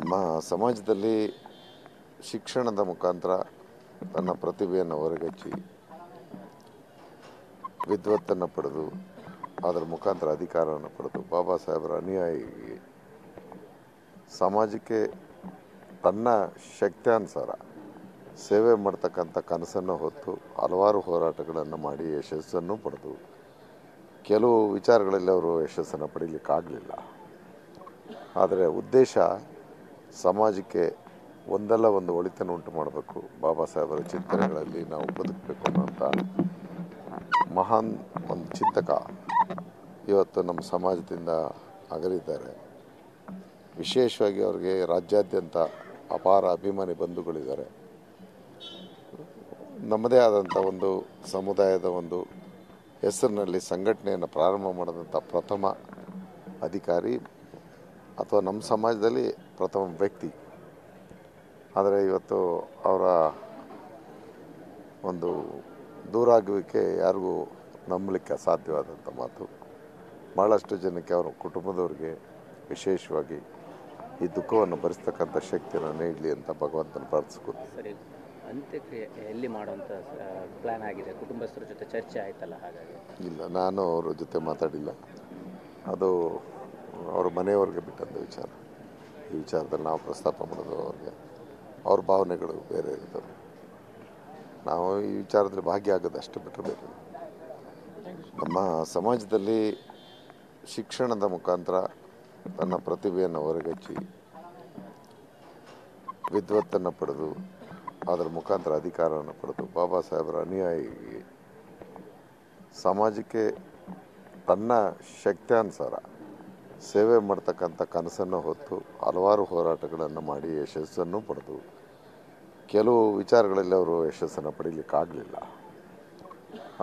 ನಮ್ಮ ಸಮಾಜದಲ್ಲಿ ಶಿಕ್ಷಣದ ಮುಖಾಂತರ ತನ್ನ ಪ್ರತಿಭೆಯನ್ನು ಹೊರಗಚ್ಚಿ ವಿದ್ವತ್ತನ್ನು ಪಡೆದು ಅದರ ಮುಖಾಂತರ ಅಧಿಕಾರವನ್ನು ಪಡೆದು ಬಾಬಾ ಸಾಹೇಬರ ಅನುಯಾಯಿ ಸಮಾಜಕ್ಕೆ ತನ್ನ ಶಕ್ತ್ಯಾನುಸಾರ ಸೇವೆ ಮಾಡ್ತಕ್ಕಂಥ ಕನಸನ್ನು ಹೊತ್ತು ಹಲವಾರು ಹೋರಾಟಗಳನ್ನು ಮಾಡಿ ಯಶಸ್ಸನ್ನು ಪಡೆದು ಕೆಲವು ವಿಚಾರಗಳಲ್ಲಿ ಅವರು ಯಶಸ್ಸನ್ನು ಪಡೀಲಿಕ್ಕಾಗಲಿಲ್ಲ. ಆದರೆ ಉದ್ದೇಶ ಸಮಾಜಕ್ಕೆ ಒಂದಲ್ಲ ಒಂದು ಒಳಿತನ್ನು ಉಂಟು ಮಾಡಬೇಕು, ಬಾಬಾ ಸಾಹೇಬರ ಚಿಂತನೆಗಳಲ್ಲಿ ನಾವು ಬದುಕಬೇಕು ಅನ್ನೋಂಥ ಮಹಾನ್ ಒಂದು ಚಿಂತಕ ಇವತ್ತು ನಮ್ಮ ಸಮಾಜದಿಂದ ಅಗಲಿದ್ದಾರೆ. ವಿಶೇಷವಾಗಿ ಅವರಿಗೆ ರಾಜ್ಯಾದ್ಯಂತ ಅಪಾರ ಅಭಿಮಾನಿ ಬಂಧುಗಳಿದ್ದಾರೆ. ನಮ್ಮದೇ ಆದಂಥ ಒಂದು ಸಮುದಾಯದ ಒಂದು ಹೆಸರಿನಲ್ಲಿ ಸಂಘಟನೆಯನ್ನು ಪ್ರಾರಂಭ ಮಾಡಿದಂಥ ಪ್ರಥಮ ಅಧಿಕಾರಿ ಅಥವಾ ನಮ್ಮ ಸಮಾಜದಲ್ಲಿ ಪ್ರಥಮ ವ್ಯಕ್ತಿ. ಆದರೆ ಇವತ್ತು ಅವರ ಒಂದು ದೂರಾಗುವಿಕೆ ಯಾರಿಗೂ ನಂಬಲಿಕ್ಕೆ ಅಸಾಧ್ಯವಾದಂಥ ಮಾತು. ಭಾಳಷ್ಟು ಜನಕ್ಕೆ ಅವರ ಕುಟುಂಬದವರಿಗೆ ವಿಶೇಷವಾಗಿ ಈ ದುಃಖವನ್ನು ಭರಿಸ್ತಕ್ಕಂಥ ಶಕ್ತಿಯನ್ನು ನೀಡಲಿ ಅಂತ ಭಗವಂತನ ಪ್ರಾರ್ಥಿಸ್ಕೊತೀನಿ. ಸರಿ, ಅಂತ್ಯಕ್ರಿಯೆ ಎಲ್ಲಿ ಮಾಡುವಂಥ ಪ್ಲ್ಯಾನ್ ಆಗಿದೆ? ಕುಟುಂಬಸ್ಥರ ಜೊತೆ ಚರ್ಚೆ ಆಯ್ತಲ್ಲ, ಹಾಗಾಗಿ ಇಲ್ಲ, ನಾನು ಅವ್ರ ಜೊತೆ ಮಾತಾಡಿಲ್ಲ. ಅದು ಅವ್ರ ಮನೆಯವ್ರಿಗೆ ಬಿಟ್ಟಂಥ ವಿಚಾರ. ಈ ವಿಚಾರದಲ್ಲಿ ನಾವು ಪ್ರಸ್ತಾಪ ಮಾಡೋದು ಅವ್ರ ಭಾವನೆಗಳು ಬೇರೆ ಇರ್ತವೆ. ನಾವು ಈ ವಿಚಾರದಲ್ಲಿ ಭಾಗಿಯಾಗೋದು ಅಷ್ಟು ಬಿಟ್ಟರೆ ಬೇರೆ. ನಮ್ಮ ಸಮಾಜದಲ್ಲಿ ಶಿಕ್ಷಣದ ಮುಖಾಂತರ ತನ್ನ ಪ್ರತಿಭೆಯನ್ನು ಹೊರಗಚ್ಚಿ ವಿದ್ವತ್ತನ್ನು ಪಡೆದು ಅದರ ಮುಖಾಂತರ ಅಧಿಕಾರವನ್ನು ಪಡೆದು ಬಾಬಾ ಸಾಹೇಬರ ಅನುಯಾಯಿ ಸಮಾಜಕ್ಕೆ ತನ್ನ ಶಕ್ತ್ಯಾನುಸಾರ ಸೇವೆ ಮಾಡ್ತಕ್ಕಂಥ ಕನಸನ್ನು ಹೊತ್ತು ಹಲವಾರು ಹೋರಾಟಗಳನ್ನು ಮಾಡಿ ಯಶಸ್ಸನ್ನು ಪಡೆದು ಕೆಲವು ವಿಚಾರಗಳಲ್ಲಿ ಅವರು ಯಶಸ್ಸನ್ನು ಪಡೀಲಿಕ್ಕಾಗಲಿಲ್ಲ.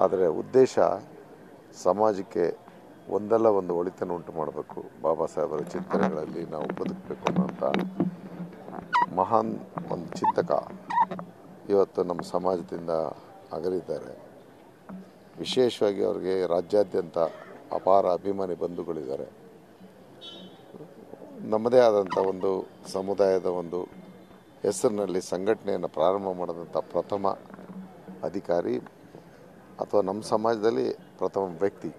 ಆದರೆ ಉದ್ದೇಶ ಸಮಾಜಕ್ಕೆ ಒಂದಲ್ಲ ಒಂದು ಒಳಿತನ್ನು ಉಂಟು ಮಾಡಬೇಕು, ಬಾಬಾ ಸಾಹೇಬರ ಚಿಂತನೆಗಳಲ್ಲಿ ನಾವು ಬದುಕಬೇಕು ಅನ್ನೋಂಥ ಮಹಾನ್ ಒಂದು ಚಿಂತಕ ಇವತ್ತು ನಮ್ಮ ಸಮಾಜದಿಂದ ಅಗಲಿದ್ದಾರೆ. ವಿಶೇಷವಾಗಿ ಅವರಿಗೆ ರಾಜ್ಯಾದ್ಯಂತ ಅಪಾರ ಅಭಿಮಾನಿ ಬಂಧುಗಳಿದ್ದಾರೆ. ನಮ್ಮದೇ ಆದಂಥ ಒಂದು ಸಮುದಾಯದ ಒಂದು ಹೆಸರಿನಲ್ಲಿ ಸಂಘಟನೆಯನ್ನು ಪ್ರಾರಂಭ ಮಾಡಿದಂಥ ಪ್ರಥಮ ಅಧಿಕಾರಿ ಅಥವಾ ನಮ್ಮ ಸಮಾಜದಲ್ಲಿ ಪ್ರಥಮ ವ್ಯಕ್ತಿ.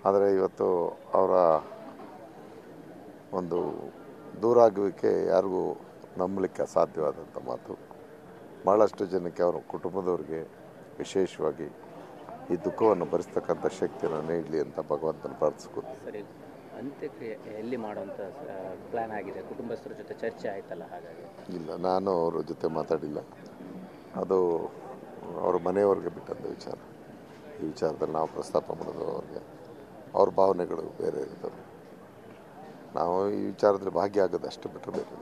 ಆದರೆ ಇವತ್ತು ಅವರ ಒಂದು ದೂರಾಗುವಿಕೆ ಯಾರಿಗೂ ನಂಬಲಿಕ್ಕೆ ಅಸಾಧ್ಯವಾದಂಥ ಮಾತು. ಭಾಳಷ್ಟು ಜನಕ್ಕೆ ಅವರ ಕುಟುಂಬದವರಿಗೆ ವಿಶೇಷವಾಗಿ ಈ ದುಃಖವನ್ನು ಭರಿಸ್ತಕ್ಕಂಥ ಶಕ್ತಿಯನ್ನು ನೀಡಲಿ ಅಂತ ಭಗವಂತನ ಪ್ರಾರ್ಥಿಸ್ಕೊತೀನಿ. ಸರಿ, ಅಂತ್ಯಕ್ರಿಯೆ ಎಲ್ಲಿ ಮಾಡುವಂಥ ಪ್ಲ್ಯಾನ್ ಆಗಿದೆ? ಕುಟುಂಬಸ್ಥರ ಜೊತೆ ಚರ್ಚೆ ಆಯ್ತಲ್ಲ, ಹಾಗಾಗಿ ಇಲ್ಲ, ನಾನು ಅವ್ರ ಜೊತೆ ಮಾತಾಡಿಲ್ಲ. ಅದು ಅವ್ರ ಮನೆಯವ್ರಿಗೆ ಬಿಟ್ಟಂಥ ವಿಚಾರ. ಈ ವಿಚಾರದಲ್ಲಿ ನಾವು ಪ್ರಸ್ತಾಪ ಮಾಡೋದು ಅವ್ರ ಭಾವನೆಗಳು ಬೇರೆ ಇರ್ತವೆ. ನಾವು ಈ ವಿಚಾರದಲ್ಲಿ ಭಾಗಿಯಾಗೋದು ಅಷ್ಟು ಬಿಟ್ಟರೆ ಬೇರೆ.